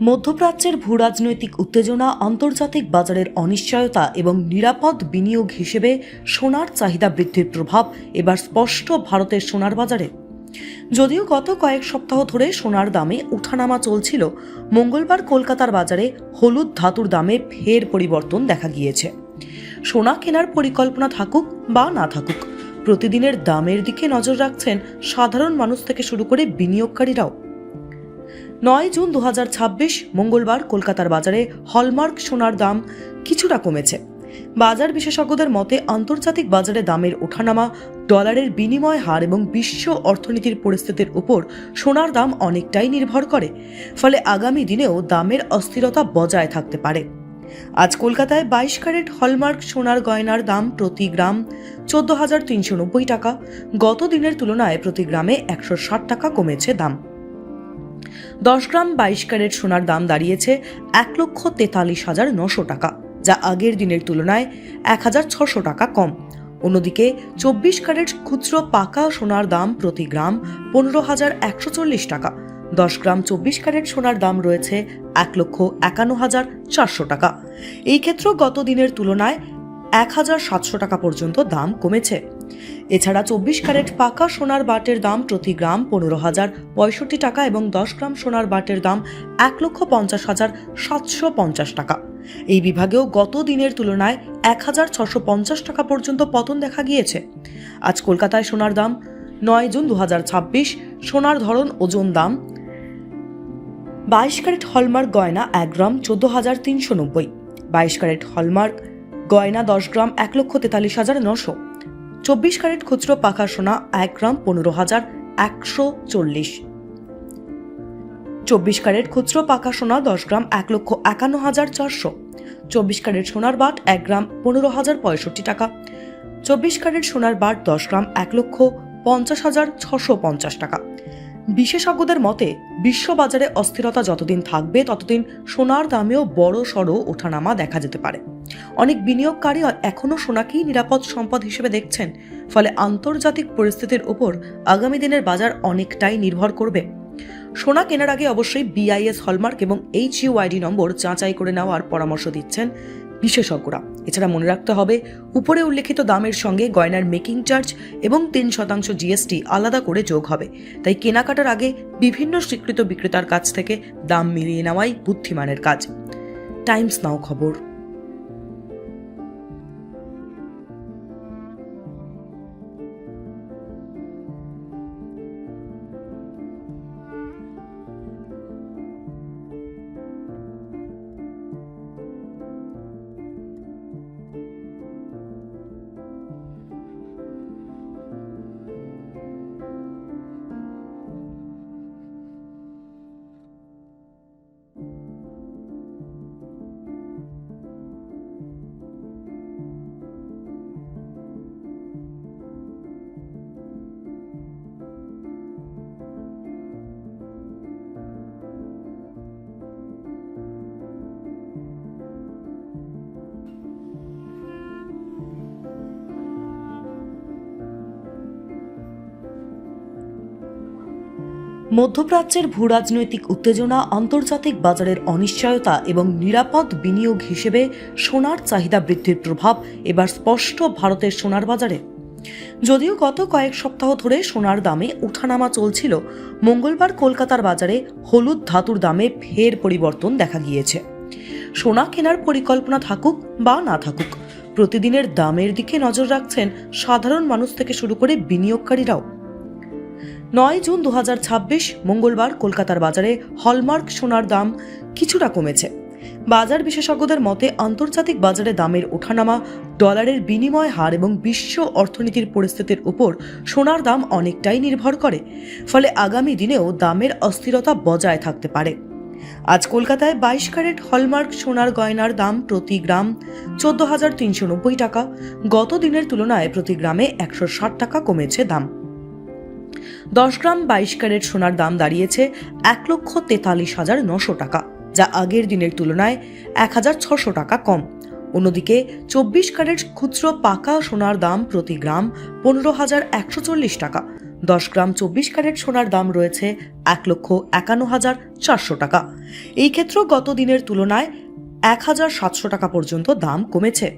মধ্যপ্রাচ্যের ভূরাজনৈতিক উত্তেজনা, আন্তর্জাতিক বাজারের অনিশ্চয়তা এবং নিরাপদ বিনিয়োগ হিসেবে সোনার চাহিদা বৃদ্ধির প্রভাব এবার স্পষ্ট ভারতের সোনার বাজারে। যদিও গত কয়েক সপ্তাহ ধরে সোনার দামে ওঠানামা চলছিল, মঙ্গলবার কলকাতার বাজারে হলুদ ধাতুর দামে ফের পরিবর্তন দেখা গিয়েছে। সোনা কেনার পরিকল্পনা থাকুক বা না থাকুক, প্রতিদিনের দামের দিকে নজর রাখছেন সাধারণ মানুষ থেকে শুরু করে বিনিয়োগকারীরাও। 9 জুন 2026 মঙ্গলবার কলকাতার বাজারে হলমার্ক সোনার দাম কিছুটা কমেছে। বাজার বিশেষজ্ঞদের মতে আন্তর্জাতিক বাজারে দামের ওঠানামা, ডলারের বিনিময় হার এবং বিশ্ব অর্থনীতির পরিস্থিতির উপর সোনার দাম অনেকটাই নির্ভর করে। ফলে আগামী দিনেও দামের অস্থিরতা বজায় থাকতে পারে। আজ কলকাতায় 22 ক্যারেট হলমার্ক সোনার গয়নার দাম প্রতি গ্রাম 14,390 টাকা। গত দিনের তুলনায় প্রতি গ্রামে 160 টাকা কমেছে দাম। 10 গ্রাম 22 ক্যারেট সোনার দাম দাঁড়িয়েছে 1,43,900 টাকা, যা আগের দিনের তুলনায় 1,600 টাকা কম। অন্যদিকে 24 ক্যারেট খুচরো পাকা সোনার দাম প্রতি গ্রাম 15,140 টাকা। 10 গ্রাম 24 ক্যারেট সোনার দাম রয়েছে 1,51,400 টাকা। এই ক্ষেত্রেও গত দিনের তুলনায় 1,700 টাকা পর্যন্ত দাম কমেছে। এছাড়া 24 ক্যারেট পাকা সোনার বাটের দাম প্রতি গ্রাম 15,065 টাকা এবং 10 গ্রাম সোনার বাটের দাম 1,50,750 টাকা। এই বিভাগেও গত দিনের তুলনায় 1,650 টাকা পর্যন্ত পতন দেখা গিয়েছে। আজ কলকাতায় সোনার দাম 9 জুন 2026। সোনার ধরন, ওজন, দাম। 22 ক্যারেট হলমার্ক গয়না 1 গ্রাম 14,390। 22 ক্যারেট হলমার্ক গয়না 10 গ্রাম 1,43,900। 24 ক্যারেট খুচরো পাকা সোনা 1 গ্রাম 15,140। 24 ক্যারেট খুচরো পাকা সোনা 10 গ্রাম 1,51,400। 24 ক্যারেট সোনার বাট 1 গ্রাম 15,065 টাকা। 24 ক্যারেট সোনার বাট 10 গ্রাম 1,50,650 টাকা। বিশেষজ্ঞদের মতে বিশ্ববাজারে অস্থিরতা যতদিন থাকবে ততদিন সোনার দামেও বড় সড় ওঠানামা দেখা যেতে পারে। অনেক বিনিয়োগকারী এখনও সোনাকেই নিরাপদ সম্পদ হিসেবে দেখছেন। ফলে আন্তর্জাতিক পরিস্থিতির উপর আগামী দিনের বাজার অনেকটাই নির্ভর করবে। সোনা কেনার আগে অবশ্যই BIS হলমার্ক এবং HUID নম্বর যাচাই করে নেওয়ার পরামর্শ দিচ্ছেন বিশেষজ্ঞরা। এছাড়া মনে রাখতে হবে, উপরে উল্লেখিত দামের সঙ্গে গয়নার মেকিং চার্জ এবং 3% GST আলাদা করে যোগ হবে। তাই কেনাকাটার আগে বিভিন্ন স্বীকৃত বিক্রেতার কাছ থেকে দাম মিলিয়ে নেওয়াই বুদ্ধিমানের কাজ। টাইমস নাও খবর। মধ্যপ্রাচ্যের ভূরাজনৈতিক উত্তেজনা, আন্তর্জাতিক বাজারের অনিশ্চয়তা এবং নিরাপদ বিনিয়োগ হিসেবে সোনার চাহিদা বৃদ্ধির প্রভাব এবার স্পষ্ট ভারতের সোনার বাজারে। যদিও গত কয়েক সপ্তাহ ধরে সোনার দামে ওঠানামা চলছিল, মঙ্গলবার কলকাতার বাজারে হলুদ ধাতুর দামে ফের পরিবর্তন দেখা গিয়েছে। সোনা কেনার পরিকল্পনা থাকুক বা না থাকুক, প্রতিদিনের দামের দিকে নজর রাখছেন সাধারণ মানুষ থেকে শুরু করে বিনিয়োগকারীরাও। 9 জুন 2026 মঙ্গলবার কলকাতার বাজারে হলমার্ক সোনার দাম কিছুটা কমেছে। বাজার বিশেষজ্ঞদের মতে আন্তর্জাতিক বাজারে দামের ওঠানামা, ডলারের বিনিময় হার এবং বিশ্ব অর্থনীতির পরিস্থিতির উপর সোনার দাম অনেকটাই নির্ভর করে। ফলে আগামী দিনেও দামের অস্থিরতা বজায় থাকতে পারে। আজ কলকাতায় 22 ক্যারেট হলমার্ক সোনার গয়নার দাম প্রতি গ্রাম 14,390 টাকা। গত দিনের তুলনায় প্রতি গ্রামে 160 টাকা কমেছে দাম। 10 গ্রাম 22 ক্যারেট সোনার দাম দাঁড়িয়েছে 1,43,900 টাকা, যা আগের দিনের তুলনায় 1,600 টাকা কম। অন্যদিকে 24 ক্যারেট খুচরো পাকা সোনার দাম প্রতি গ্রাম 15,140 টাকা। 10 গ্রাম 24 ক্যারেট সোনার দাম রয়েছে 1,51,400 টাকা। এই ক্ষেত্রেও গত দিনের তুলনায় 1,700 টাকা পর্যন্ত দাম কমেছে।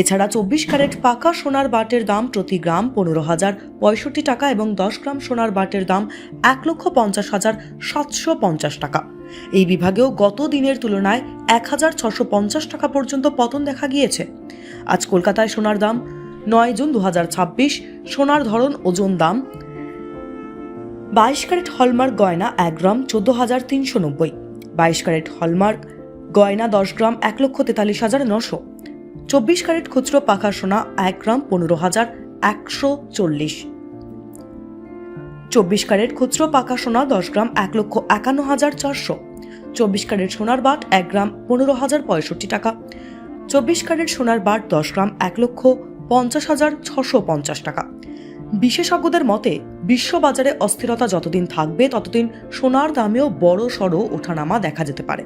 এছাড়া 24 ক্যারেট পাকা সোনার বাটের দাম প্রতি গ্রাম 15,065 টাকা এবং 10 গ্রাম সোনার বাটের দাম 1,50,750 টাকা। এই বিভাগেও গত দিনের তুলনায় 1,650 টাকা পর্যন্ত পতন দেখা গিয়েছে। আজ কলকাতায় সোনার দাম 9 জুন 2026। সোনার ধরন ওজন দাম 22 ক্যারেট হলমার্ক গয়না 1 গ্রাম 14,390, 22 ক্যারেট হলমার্ক গয়না 10 গ্রাম 1,43,900, 24 ক্যারেট খুচরো পাকা সোনা 1 গ্রাম 15,140, 24 ক্যারেট খুচরো পাকা সোনা 10 গ্রাম 1,51,400, 24 ক্যারেট সোনার বাট 1 গ্রাম 15,065 টাকা, 24 ক্যারেট সোনার বাট 10 গ্রাম 1,50,650 টাকা। বিশেষজ্ঞদের মতে বিশ্ববাজারে অস্থিরতা যতদিন থাকবে ততদিন সোনার দামেও বড় সড় ওঠানামা দেখা যেতে পারে।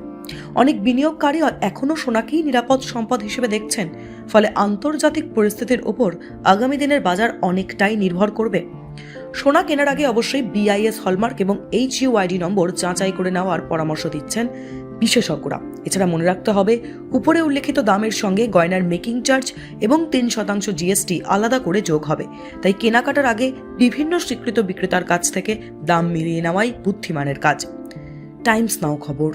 অনেক বিনিয়োগকারী এখনও সোনাকেই নিরাপদ সম্পদ হিসেবে দেখছেন, ফলে আন্তর্জাতিক পরিস্থিতির উপর আগামী দিনের বাজার অনেকটাই নির্ভর করবে। সোনা কেনার আগে অবশ্যই BIS হলমার্ক এবং HUID নম্বর যাচাই করে নেওয়ার পরামর্শ দিচ্ছেন বিশেষজ্ঞরা। এছাড়া মনে রাখতে হবে, উপরে উল্লেখিত দামের সঙ্গে গয়নার মেকিং চার্জ এবং 3% GST আলাদা করে যোগ হবে। তাই কেনাকাটার আগে বিভিন্ন স্বীকৃত বিক্রেতার কাছ থেকে দাম মিলিয়ে নেওয়াই বুদ্ধিমানের কাজ। টাইমস নাও খবর।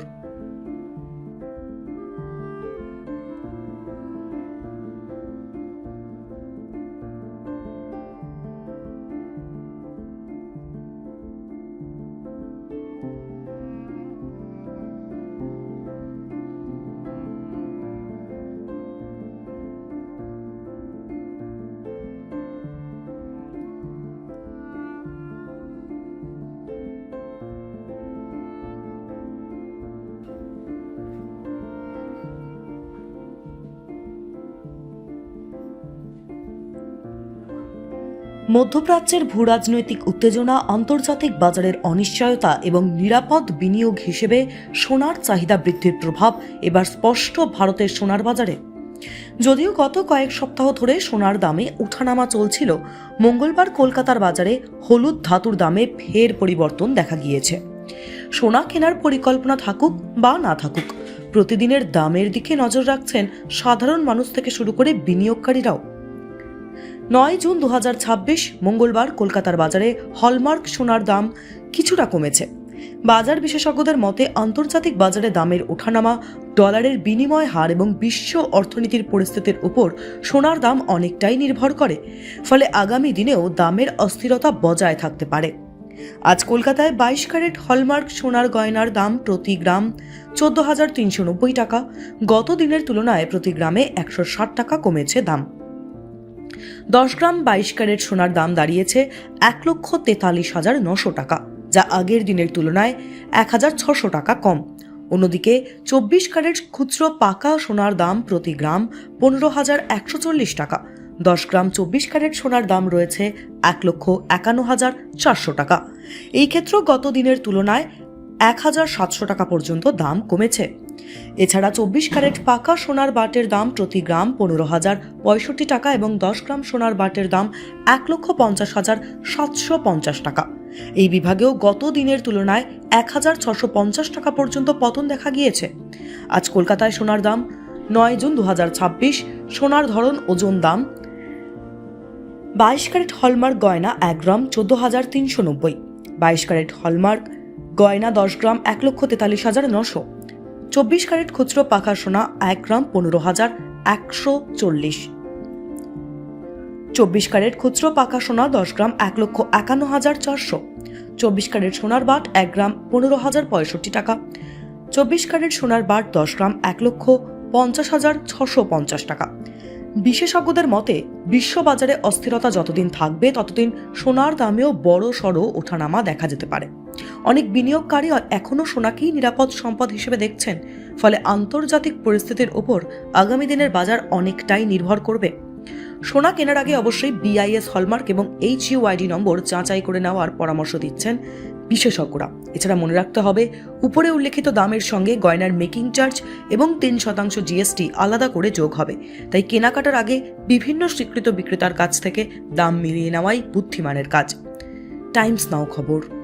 মধ্যপ্রাচ্যের ভূরাজনৈতিক উত্তেজনা, আন্তর্জাতিক বাজারের অনিশ্চয়তা এবং নিরাপদ বিনিয়োগ হিসেবে সোনার চাহিদা বৃদ্ধির প্রভাব এবার স্পষ্ট ভারতের সোনার বাজারে। যদিও গত কয়েক সপ্তাহ ধরে সোনার দামে ওঠানামা চলছিল, মঙ্গলবার কলকাতার বাজারে হলুদ ধাতুর দামে ফের পরিবর্তন দেখা গিয়েছে। সোনা কেনার পরিকল্পনা থাকুক বা না থাকুক, প্রতিদিনের দামের দিকে নজর রাখছেন সাধারণ মানুষ থেকে শুরু করে বিনিয়োগকারীরাও। 9 জুন 2026 মঙ্গলবার কলকাতার বাজারে হলমার্ক সোনার দাম কিছুটা কমেছে। বাজার বিশেষজ্ঞদের মতে আন্তর্জাতিক বাজারে দামের ওঠানামা, ডলারের বিনিময় হার এবং বিশ্ব অর্থনীতির পরিস্থিতির উপর সোনার দাম অনেকটাই নির্ভর করে, ফলে আগামী দিনেও দামের অস্থিরতা বজায় থাকতে পারে। আজ কলকাতায় 22 ক্যারেট হলমার্ক সোনার গয়নার দাম প্রতি গ্রাম 14,390 টাকা। গত দিনের তুলনায় প্রতি গ্রামে 160 টাকা কমেছে দাম। 10 গ্রাম 22 ক্যারেট সোনার দাম দাঁড়িয়েছে 1,43,900 টাকা, যা আগের দিনের তুলনায় 1,600 টাকা কম। অন্যদিকে 24 ক্যারেট খুচরো পাকা সোনার দাম প্রতি গ্রাম 15,140 টাকা। 10 গ্রাম 24 ক্যারেট সোনার দাম রয়েছে 1,51,400 টাকা। এই ক্ষেত্রেও গত দিনের তুলনায় 1,700 টাকা পর্যন্ত দাম কমেছে। এছাড়া 24 ক্যারেট পাকা সোনার বাটের দাম প্রতি গ্রাম 15,065 টাকা এবং 10 গ্রাম সোনার বাটের দাম 1,50,750 টাকা। এই বিভাগেও গত দিনের তুলনায় 1,650 টাকা পর্যন্ত পতন দেখা গিয়েছে। আজ কলকাতায় সোনার দাম 9 জুন 2026। সোনার ধরন ওজন দাম 22 ক্যারেট হলমার্ক গয়না 1 গ্রাম 14,390, 22 ক্যারেট হলমার্ক গয়না 10 গ্রাম 1,43,900, 24 ক্যারেট খুচরো পাকা সোনা 1 গ্রাম 15,140, 24 ক্যারেট খুচরো পাকা সোনা 10 গ্রাম 1,51,400, 24 ক্যারেট সোনার বাট 1 গ্রাম 15,065 টাকা, 24 ক্যারেট সোনার বাট 10 গ্রাম 1,50,650 টাকা। বিশেষজ্ঞদের মতে বিশ্ববাজারে অস্থিরতা যতদিন থাকবে ততদিন সোনার দামেও বড় সড় ওঠানামা দেখা যেতে পারে। অনেক বিনিয়োগকারী এখনও সোনাকেই নিরাপদ সম্পদ হিসেবে দেখছেন, ফলে আন্তর্জাতিক পরিস্থিতির উপর আগামী দিনের বাজার অনেকটাই নির্ভর করবে। সোনা কেনার আগে অবশ্যই BIS হলমার্ক এবং HUID নম্বর যাচাই করে নেওয়ার পরামর্শ দিচ্ছেন বিশেষজ্ঞরা। এছাড়া মনে রাখতে হবে, উপরে উল্লেখিত দামের সঙ্গে গয়নার মেকিং চার্জ এবং 3% GST আলাদা করে যোগ হবে। তাই কেনাকাটার আগে বিভিন্ন স্বীকৃত বিক্রেতার কাছ থেকে দাম মিলিয়ে নেওয়াই বুদ্ধিমানের কাজ। টাইমস নাও খবর।